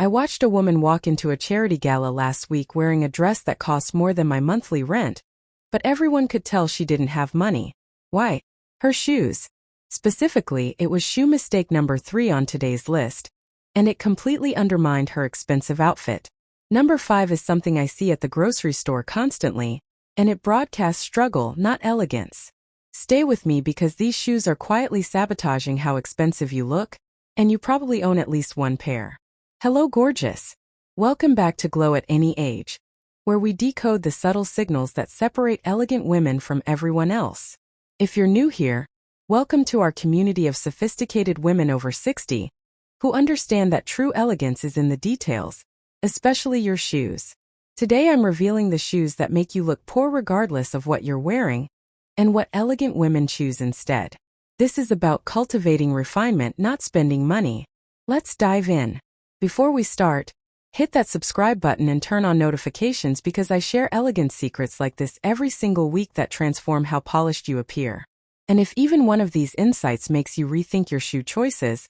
I watched a woman walk into a charity gala last week wearing a dress that cost more than my monthly rent, but everyone could tell she didn't have money. Why? Her shoes. Specifically, it was shoe mistake number 3 on today's list, and it completely undermined her expensive outfit. Number 5 is something I see at the grocery store constantly, and it broadcasts struggle, not elegance. Stay with me because these shoes are quietly sabotaging how expensive you look, and you probably own at least one pair. Hello, gorgeous. Welcome back to Glow at Any Age, where we decode the subtle signals that separate elegant women from everyone else. If you're new here, welcome to our community of sophisticated women over 60 who understand that true elegance is in the details, especially your shoes. Today I'm revealing the shoes that make you look poor regardless of what you're wearing, and what elegant women choose instead. This is about cultivating refinement, not spending money. Let's dive in. Before we start, hit that subscribe button and turn on notifications because I share elegance secrets like this every single week that transform how polished you appear. And if even one of these insights makes you rethink your shoe choices,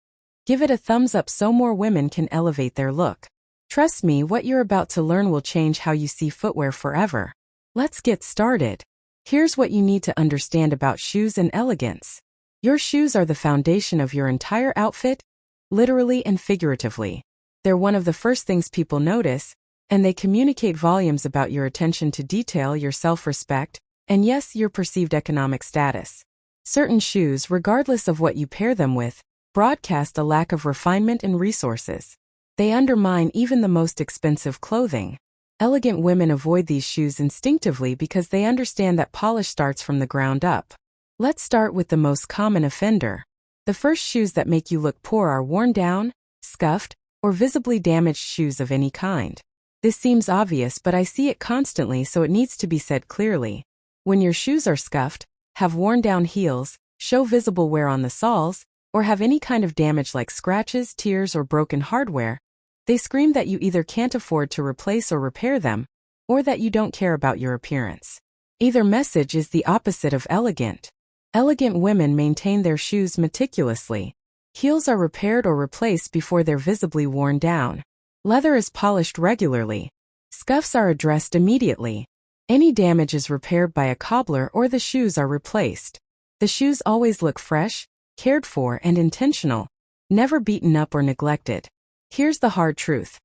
give it a thumbs up so more women can elevate their look. Trust me, what you're about to learn will change how you see footwear forever. Let's get started. Here's what you need to understand about shoes and elegance. Your shoes are the foundation of your entire outfit, literally and figuratively. They're one of the first things people notice, and they communicate volumes about your attention to detail, your self-respect, and yes, your perceived economic status. Certain shoes, regardless of what you pair them with, broadcast a lack of refinement and resources. They undermine even the most expensive clothing. Elegant women avoid these shoes instinctively because they understand that polish starts from the ground up. Let's start with the most common offender. The first shoes that make you look poor are worn down, scuffed, or visibly damaged shoes of any kind. This seems obvious, but I see it constantly, so it needs to be said clearly. When your shoes are scuffed, have worn down heels, show visible wear on the soles, or have any kind of damage like scratches, tears, or broken hardware, they scream that you either can't afford to replace or repair them, or that you don't care about your appearance. Either message is the opposite of elegant. Elegant women maintain their shoes meticulously. Heels are repaired or replaced before they're visibly worn down. Leather is polished regularly. Scuffs are addressed immediately. Any damage is repaired by a cobbler or the shoes are replaced. The shoes always look fresh, cared for, and intentional, never beaten up or neglected. Here's the hard truth.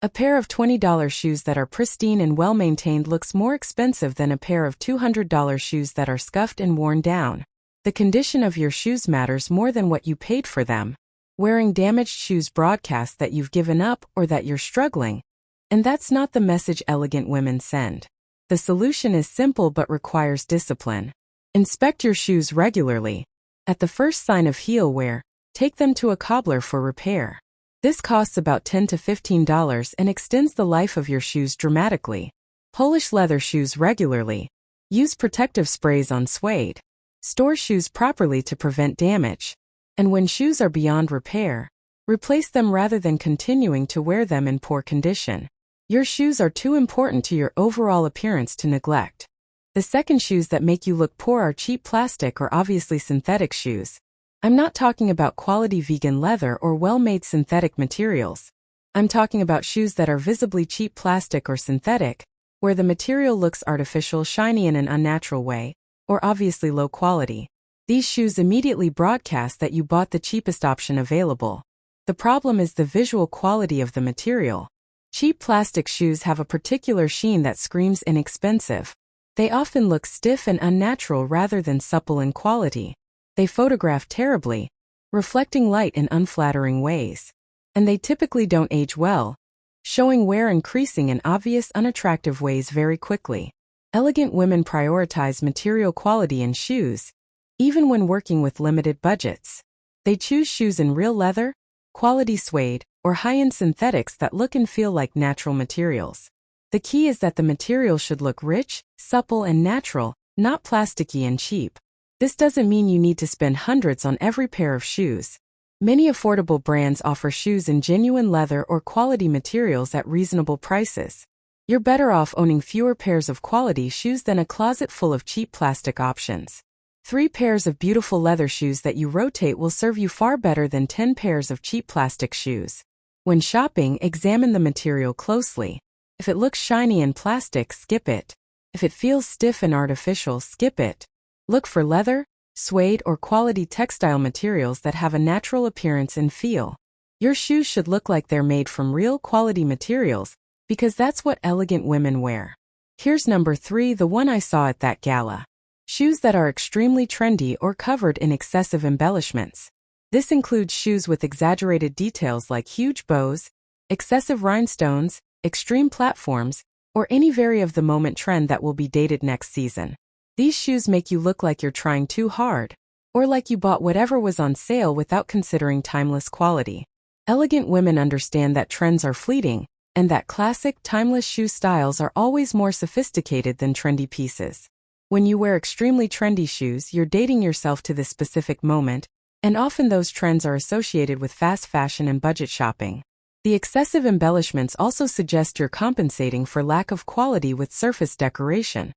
A pair of $20 shoes that are pristine and well-maintained looks more expensive than a pair of $200 shoes that are scuffed and worn down. The condition of your shoes matters more than what you paid for them. Wearing damaged shoes broadcasts that you've given up or that you're struggling, and that's not the message elegant women send. The solution is simple but requires discipline. Inspect your shoes regularly. At the first sign of heel wear, take them to a cobbler for repair. This costs about $10 to $15 and extends the life of your shoes dramatically. Polish leather shoes regularly. Use protective sprays on suede. Store shoes properly to prevent damage. And when shoes are beyond repair, replace them rather than continuing to wear them in poor condition. Your shoes are too important to your overall appearance to neglect. The second shoes that make you look poor are cheap plastic or obviously synthetic shoes. I'm not talking about quality vegan leather or well-made synthetic materials. I'm talking about shoes that are visibly cheap plastic or synthetic, where the material looks artificial, shiny in an unnatural way, or obviously low quality. These shoes immediately broadcast that you bought the cheapest option available. The problem is the visual quality of the material. Cheap plastic shoes have a particular sheen that screams inexpensive. They often look stiff and unnatural rather than supple in quality. They photograph terribly, reflecting light in unflattering ways. And they typically don't age well, showing wear and creasing in obvious, unattractive ways very quickly. Elegant women prioritize material quality in shoes, even when working with limited budgets. They choose shoes in real leather, quality suede, or high-end synthetics that look and feel like natural materials. The key is that the material should look rich, supple, and natural, not plasticky and cheap. This doesn't mean you need to spend hundreds on every pair of shoes. Many affordable brands offer shoes in genuine leather or quality materials at reasonable prices. You're better off owning fewer pairs of quality shoes than a closet full of cheap plastic options. 3 pairs of beautiful leather shoes that you rotate will serve you far better than 10 pairs of cheap plastic shoes. When shopping, examine the material closely. If it looks shiny and plastic, skip it. If it feels stiff and artificial, skip it. Look for leather, suede, or quality textile materials that have a natural appearance and feel. Your shoes should look like they're made from real quality materials, because that's what elegant women wear. Here's number 3, the one I saw at that gala. Shoes that are extremely trendy or covered in excessive embellishments. This includes shoes with exaggerated details like huge bows, excessive rhinestones, extreme platforms, or any very-of-the-moment trend that will be dated next season. These shoes make you look like you're trying too hard, or like you bought whatever was on sale without considering timeless quality. Elegant women understand that trends are fleeting, and that classic, timeless shoe styles are always more sophisticated than trendy pieces. When you wear extremely trendy shoes, you're dating yourself to this specific moment, and often those trends are associated with fast fashion and budget shopping. The excessive embellishments also suggest you're compensating for lack of quality with surface decoration,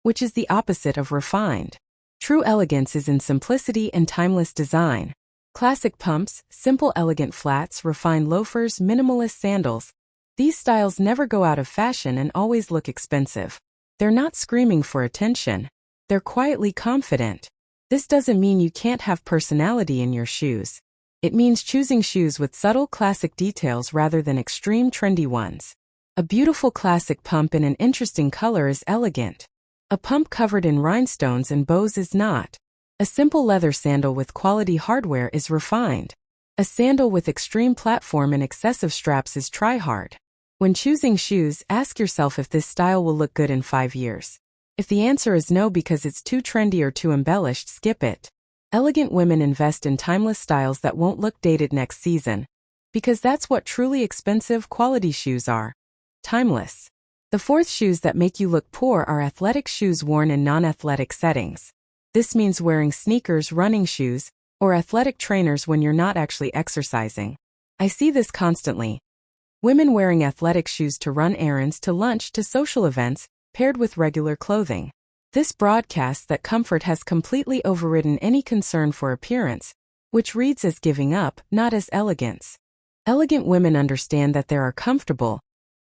which is the opposite of refined. True elegance is in simplicity and timeless design. Classic pumps, simple elegant flats, refined loafers, minimalist sandals. These styles never go out of fashion and always look expensive. They're not screaming for attention. They're quietly confident. This doesn't mean you can't have personality in your shoes. It means choosing shoes with subtle classic details rather than extreme trendy ones. A beautiful classic pump in an interesting color is elegant. A pump covered in rhinestones and bows is not. A simple leather sandal with quality hardware is refined. A sandal with extreme platform and excessive straps is try-hard. When choosing shoes, ask yourself if this style will look good in 5 years. If the answer is no because it's too trendy or too embellished, skip it. Elegant women invest in timeless styles that won't look dated next season, because that's what truly expensive quality shoes are. Timeless. The 4th, shoes that make you look poor are athletic shoes worn in non-athletic settings. This means wearing sneakers, running shoes, or athletic trainers when you're not actually exercising. I see this constantly. Women wearing athletic shoes to run errands, to lunch, to social events, paired with regular clothing. This broadcasts that comfort has completely overridden any concern for appearance, which reads as giving up, not as elegance. Elegant women understand that there are comfortable,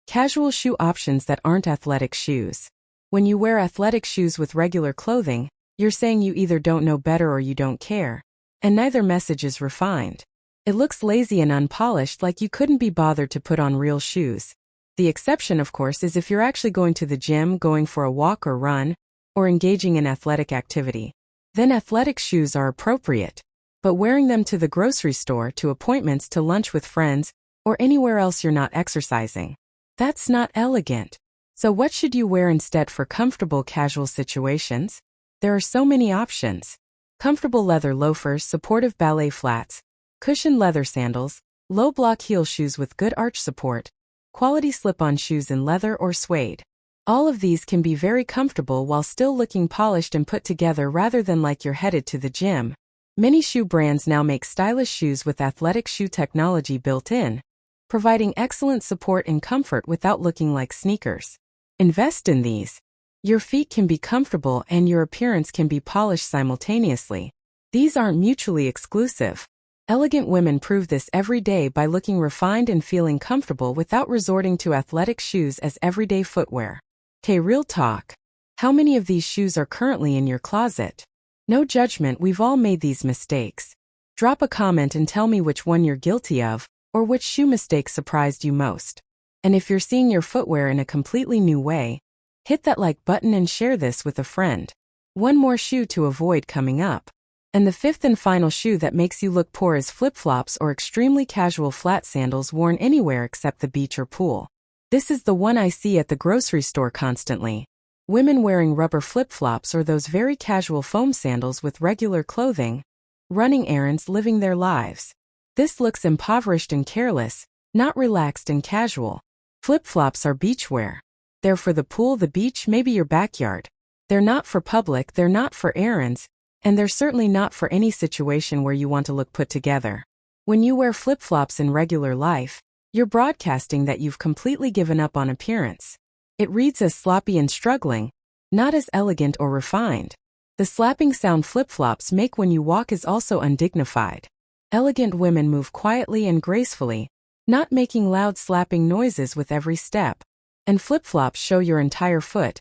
casual shoe options that aren't athletic shoes. When you wear athletic shoes with regular clothing, you're saying you either don't know better or you don't care, and neither message is refined. It looks lazy and unpolished, like you couldn't be bothered to put on real shoes. The exception, of course, is if you're actually going to the gym, going for a walk or run, or engaging in athletic activity. Then athletic shoes are appropriate. But wearing them to the grocery store, to appointments, to lunch with friends, or anywhere else you're not exercising, that's not elegant. So what should you wear instead for comfortable casual situations? There are so many options. Comfortable leather loafers, supportive ballet flats, cushioned leather sandals, low block heel shoes with good arch support, quality slip-on shoes in leather or suede. All of these can be very comfortable while still looking polished and put together rather than like you're headed to the gym. Many shoe brands now make stylish shoes with athletic shoe technology built in, providing excellent support and comfort without looking like sneakers. Invest in these. Your feet can be comfortable and your appearance can be polished simultaneously. These aren't mutually exclusive. Elegant women prove this every day by looking refined and feeling comfortable without resorting to athletic shoes as everyday footwear. Okay, real talk. How many of these shoes are currently in your closet? No judgment, we've all made these mistakes. Drop a comment and tell me which one you're guilty of, or which shoe mistake surprised you most. And if you're seeing your footwear in a completely new way, hit that like button and share this with a friend. One more shoe to avoid coming up. And the 5th and final shoe that makes you look poor is flip-flops or extremely casual flat sandals worn anywhere except the beach or pool. This is the one I see at the grocery store constantly. Women wearing rubber flip-flops or those very casual foam sandals with regular clothing, running errands, living their lives. This looks impoverished and careless, not relaxed and casual. Flip-flops are beachwear. They're for the pool, the beach, maybe your backyard. They're not for public, they're not for errands, and they're certainly not for any situation where you want to look put together. When you wear flip-flops in regular life, you're broadcasting that you've completely given up on appearance. It reads as sloppy and struggling, not as elegant or refined. The slapping sound flip-flops make when you walk is also undignified. Elegant women move quietly and gracefully, not making loud slapping noises with every step. And flip-flops show your entire foot,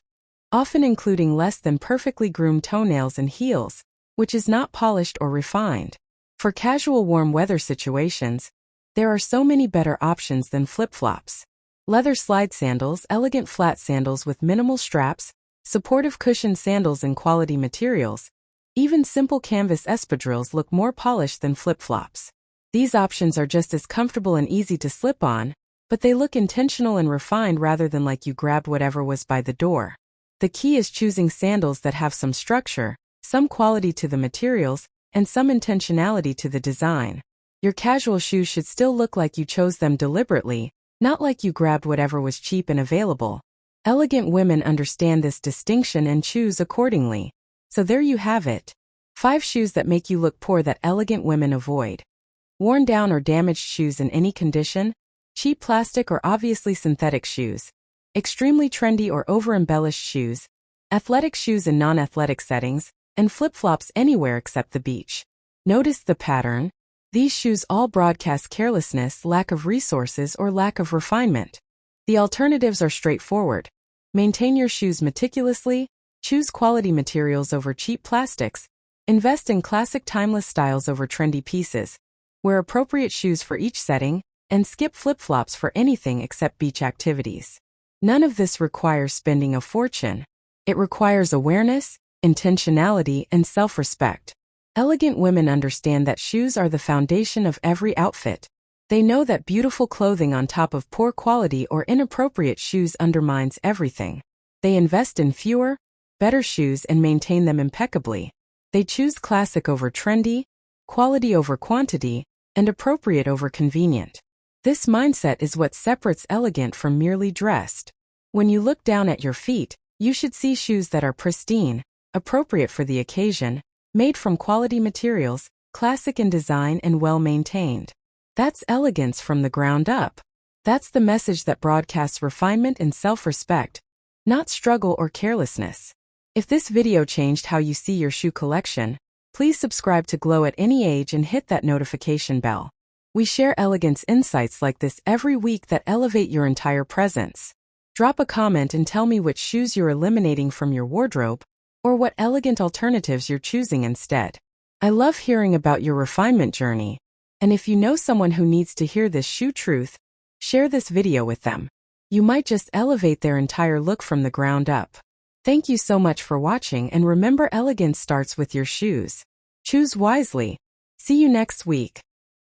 often including less than perfectly groomed toenails and heels, which is not polished or refined. For casual warm weather situations, there are so many better options than flip-flops. Leather slide sandals, elegant flat sandals with minimal straps, supportive cushioned sandals in quality materials, even simple canvas espadrilles look more polished than flip-flops. These options are just as comfortable and easy to slip on, but they look intentional and refined rather than like you grabbed whatever was by the door. The key is choosing sandals that have some structure, some quality to the materials, and some intentionality to the design. Your casual shoes should still look like you chose them deliberately, not like you grabbed whatever was cheap and available. Elegant women understand this distinction and choose accordingly. So there you have it. 5 shoes that make you look poor that elegant women avoid. Worn down or damaged shoes in any condition, cheap plastic or obviously synthetic shoes, extremely trendy or over-embellished shoes, athletic shoes in non-athletic settings, and flip-flops anywhere except the beach. Notice the pattern. These shoes all broadcast carelessness, lack of resources, or lack of refinement. The alternatives are straightforward. Maintain your shoes meticulously, choose quality materials over cheap plastics, invest in classic timeless styles over trendy pieces, wear appropriate shoes for each setting, and skip flip-flops for anything except beach activities. None of this requires spending a fortune. It requires awareness, intentionality, and self-respect. Elegant women understand that shoes are the foundation of every outfit. They know that beautiful clothing on top of poor quality or inappropriate shoes undermines everything. They invest in fewer, better shoes and maintain them impeccably. They choose classic over trendy, quality over quantity, and appropriate over convenient. This mindset is what separates elegant from merely dressed. When you look down at your feet, you should see shoes that are pristine, appropriate for the occasion, made from quality materials, classic in design and well-maintained. That's elegance from the ground up. That's the message that broadcasts refinement and self-respect, not struggle or carelessness. If this video changed how you see your shoe collection, please subscribe to Glow at any age and hit that notification bell. We share elegance insights like this every week that elevate your entire presence. Drop a comment and tell me which shoes you're eliminating from your wardrobe, or what elegant alternatives you're choosing instead. I love hearing about your refinement journey, and if you know someone who needs to hear this shoe truth, share this video with them. You might just elevate their entire look from the ground up. Thank you so much for watching, and remember, elegance starts with your shoes. Choose wisely. See you next week.